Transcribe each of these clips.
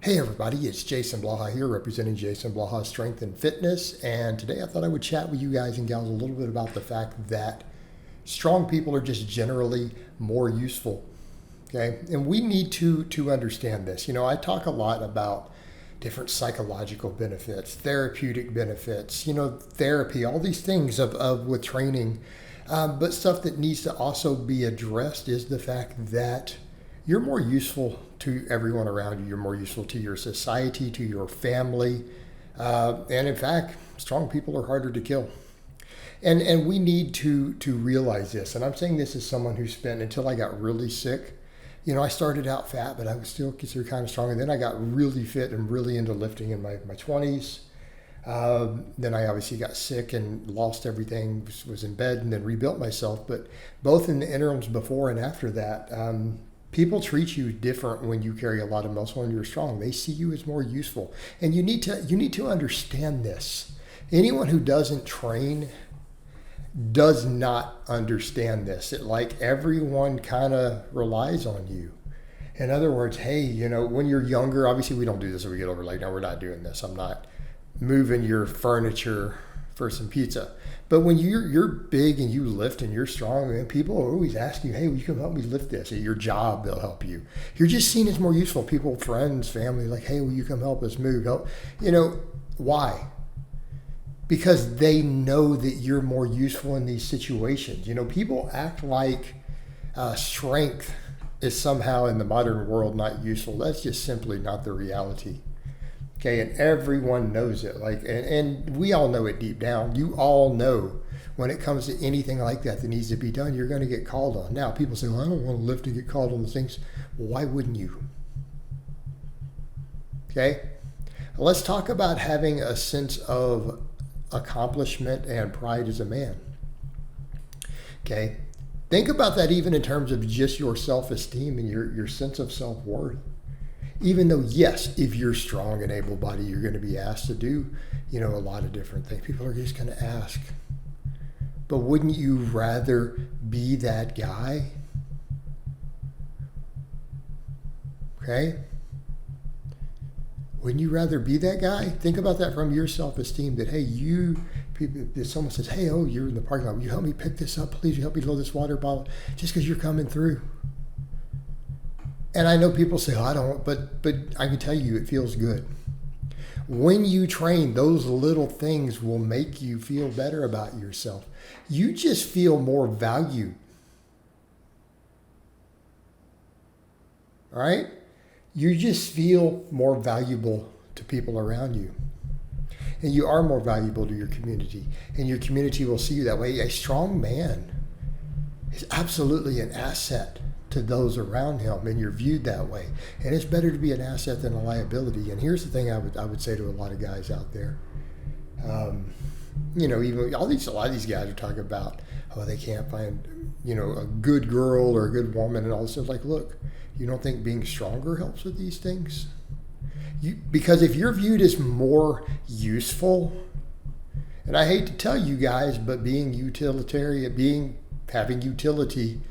Hey everybody, it's Jason Blaha here representing Jason Blaha Strength and Fitness, and today I thought I would chat with you guys and gals a little bit about the fact that strong people are just generally more useful, okay? And we need to understand this. You know, I talk a lot about different psychological benefits, therapeutic benefits, therapy, all these things of with training, but stuff that needs to also be addressed is the fact that you're more useful to everyone around you. You're more useful to your society, to your family. And in fact, strong people are harder to kill. And we need to realize this. And I'm saying this as someone who spent, until I got really sick, I started out fat, but I was still considered kind of strong. And then I got really fit and really into lifting in my 20s. Then I obviously got sick and lost everything, was in bed and then rebuilt myself. But both in the interims before and after that, people treat you different when you carry a lot of muscle and you're strong. They see you as more useful. And you need to understand this. Anyone who doesn't train does not understand this. Everyone kind of relies on you. In other words, hey, when you're younger, obviously we don't do this when we get over, no, we're not doing this. I'm not moving your furniture for some pizza. But when you're big and you lift and you're strong, and people are always asking you, hey, will you come help me lift this? At your job, they'll help you. You're just seen as more useful. People, friends, family, hey, will you come help us move? Help. Why? Because they know that you're more useful in these situations. People act like strength is somehow in the modern world not useful. That's just simply not the reality. Okay, and everyone knows it. And we all know it deep down. You all know when it comes to anything like that needs to be done, you're going to get called on. Now, people say, well, I don't want to lift and get called on the things. Well, why wouldn't you? Okay, let's talk about having a sense of accomplishment and pride as a man. Okay, think about that even in terms of just your self-esteem and your sense of self-worth. Even though, yes, if you're strong and able-bodied, you're going to be asked to do, a lot of different things. People are just going to ask. But wouldn't you rather be that guy? Okay? Wouldn't you rather be that guy? Think about that from your self-esteem that, hey, if someone says, hey, you're in the parking lot. Will you help me pick this up, please? Will you help me load this water bottle? Just because you're coming through. And I know people say, I don't, but I can tell you it feels good. When you train, those little things will make you feel better about yourself. You just feel more valued. All right? You just feel more valuable to people around you. And you are more valuable to your community. And your community will see you that way. A strong man is absolutely an asset to those around him, and you're viewed that way. And it's better to be an asset than a liability. And here's the thing I would say to a lot of guys out there. Even a lot of these guys are talking about, they can't find, a good girl or a good woman and all this stuff. Look, you don't think being stronger helps with these things? Because if you're viewed as more useful, and I hate to tell you guys, but being utilitarian, having utility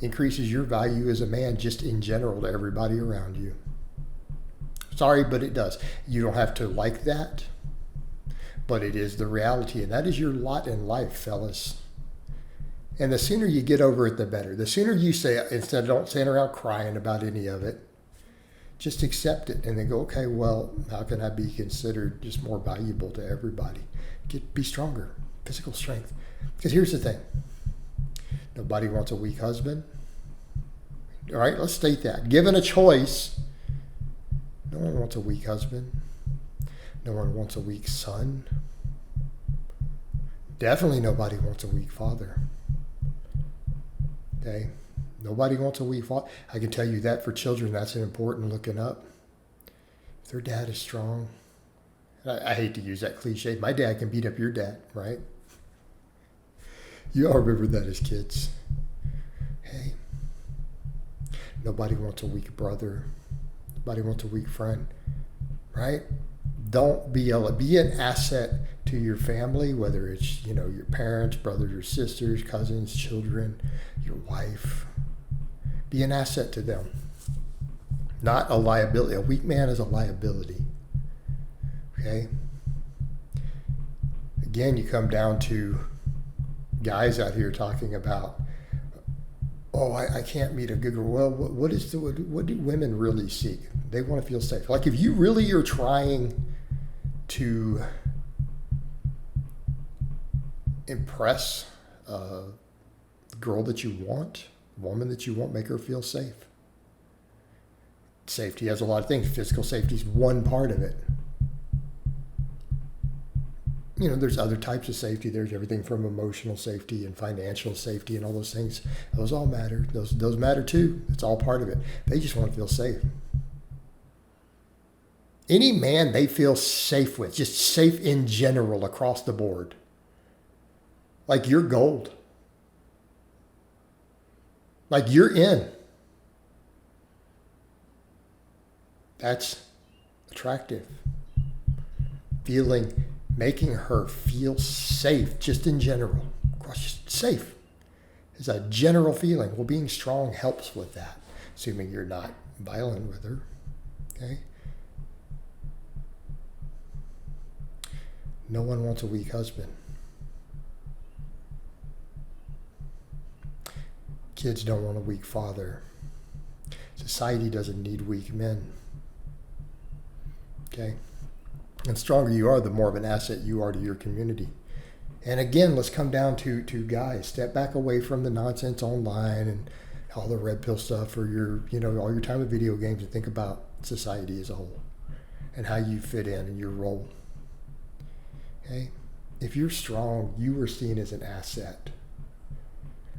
increases your value as a man just in general to everybody around you. Sorry, but it does. You don't have to like that, but it is the reality, and that is your lot in life, fellas. And the sooner you get over it, the better. The sooner you say, instead of don't stand around crying about any of it, just accept it and then go, okay, well, how can I be considered just more valuable to everybody? Be stronger, physical strength. Because here's the thing. Nobody wants a weak husband. All right, let's state that. Given a choice, no one wants a weak husband. No one wants a weak son. Definitely nobody wants a weak father. Okay? Nobody wants a weak father. I can tell you that for children, that's an important looking up. If their dad is strong, I hate to use that cliche. My dad can beat up your dad, right? You all remember that as kids. Hey, nobody wants a weak brother. Nobody wants a weak friend, right? Don't be an asset to your family, whether it's, your parents, brothers or sisters, cousins, children, your wife. Be an asset to them. not a liability. A weak man is a liability. Okay? Again, you come down to guys out here talking about, oh, I can't meet a good girl. Well, what do women really seek? They want to feel safe. Like, if you really are trying to impress a girl that you want, a woman that you want, make her feel safe. Safety has a lot of things. Physical safety is one part of it. You know, there's other types of safety. There's everything from emotional safety and financial safety and all those things. Those all matter. Those matter too. It's all part of it. They just want to feel safe. Any man they feel safe with, just safe in general across the board. Like, you're gold. Like, you're in. That's attractive. Making her feel safe, just in general. Just safe is a general feeling. Well, being strong helps with that, assuming you're not violent with her. Okay? No one wants a weak husband. Kids don't want a weak father. Society doesn't need weak men. Okay? And the stronger you are, the more of an asset you are to your community. And again, let's come down to guys. Step back away from the nonsense online and all the red pill stuff, or all your time with video games, and think about society as a whole and how you fit in your role. Okay? If you're strong, you are seen as an asset.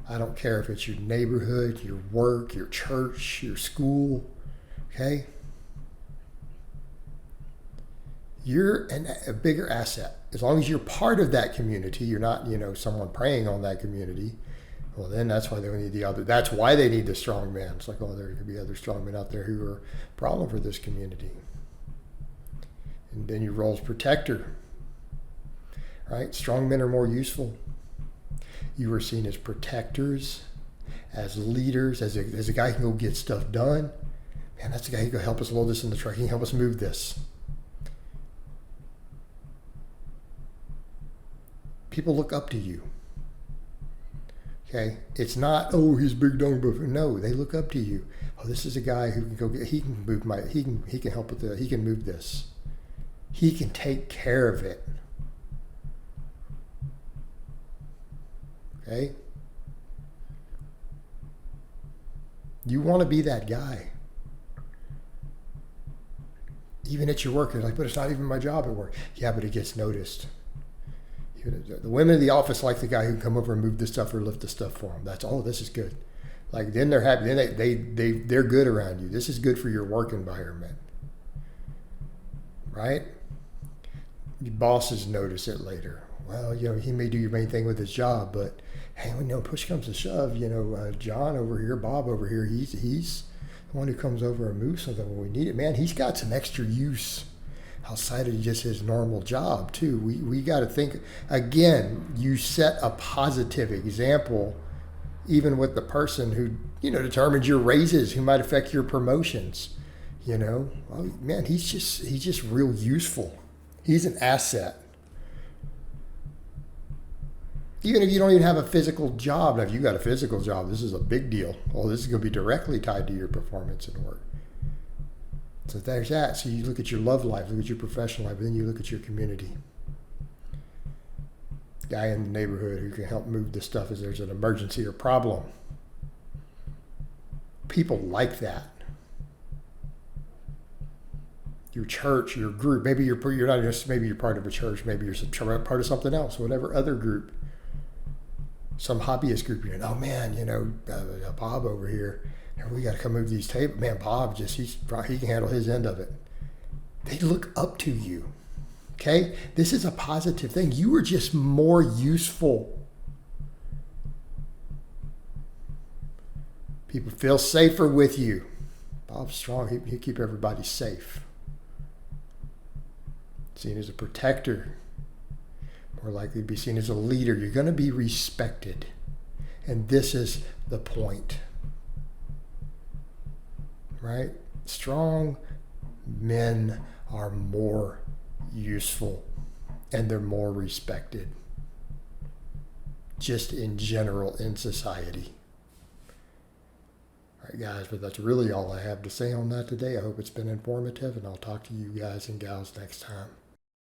I don't care if it's your neighborhood, your work, your church, your school. Okay? You're a bigger asset. As long as you're part of that community, you're not, someone preying on that community. Well, then that's why they need that's why they need the strong men. It's like, oh, there could be other strong men out there who are a problem for this community. And then your role as protector. Right? Strong men are more useful. You are seen as protectors, as leaders, as a guy who can go get stuff done. Man, that's the guy who can help us load this in the truck. He can help us move this. People look up to you. Okay? It's not, oh, he's big dumb buff. No, they look up to you. Oh, this is a guy who can go get, he can help with he can move this. He can take care of it. Okay? You want to be that guy. Even at your work, you're like, but it's not even my job at work. Yeah, but it gets noticed. The women in the office like the guy who can come over and move the stuff or lift the stuff for them. That's, oh, this is good. Like, then they're happy. Then they're good around you. This is good for your work environment. Right? Your bosses notice it later. Well, he may do your main thing with his job, but hey, when push comes to shove, John over here, Bob over here, he's the one who comes over and moves something when we need it. Man, he's got some extra use outside of just his normal job too. We got to think, again, you set a positive example even with the person who, determines your raises, who might affect your promotions. Well, man, he's just real useful. He's an asset. Even if you don't even have a physical job. Now, if you got a physical job, this is a big deal. Oh, this is going to be directly tied to your performance and work. So there's that. So you look at your love life, look at your professional life, and then you look at your community. Guy in the neighborhood who can help move the stuff as there's an emergency or problem. People like that. Your church, your group, maybe you're not just, maybe you're part of a church, maybe you're part of something else, whatever other group. Some hobbyist group, oh man, Bob over here, we got to come move these tables. Man, Bob he can handle his end of it. They look up to you. Okay? This is a positive thing. You are just more useful. People feel safer with you. Bob's strong. He'll keep everybody safe. Seen as a protector. More likely to be seen as a leader. You're going to be respected. And this is the point. Right? Strong men are more useful and they're more respected, just in general in society. All right, guys, but that's really all I have to say on that today. I hope it's been informative, and I'll talk to you guys and gals next time.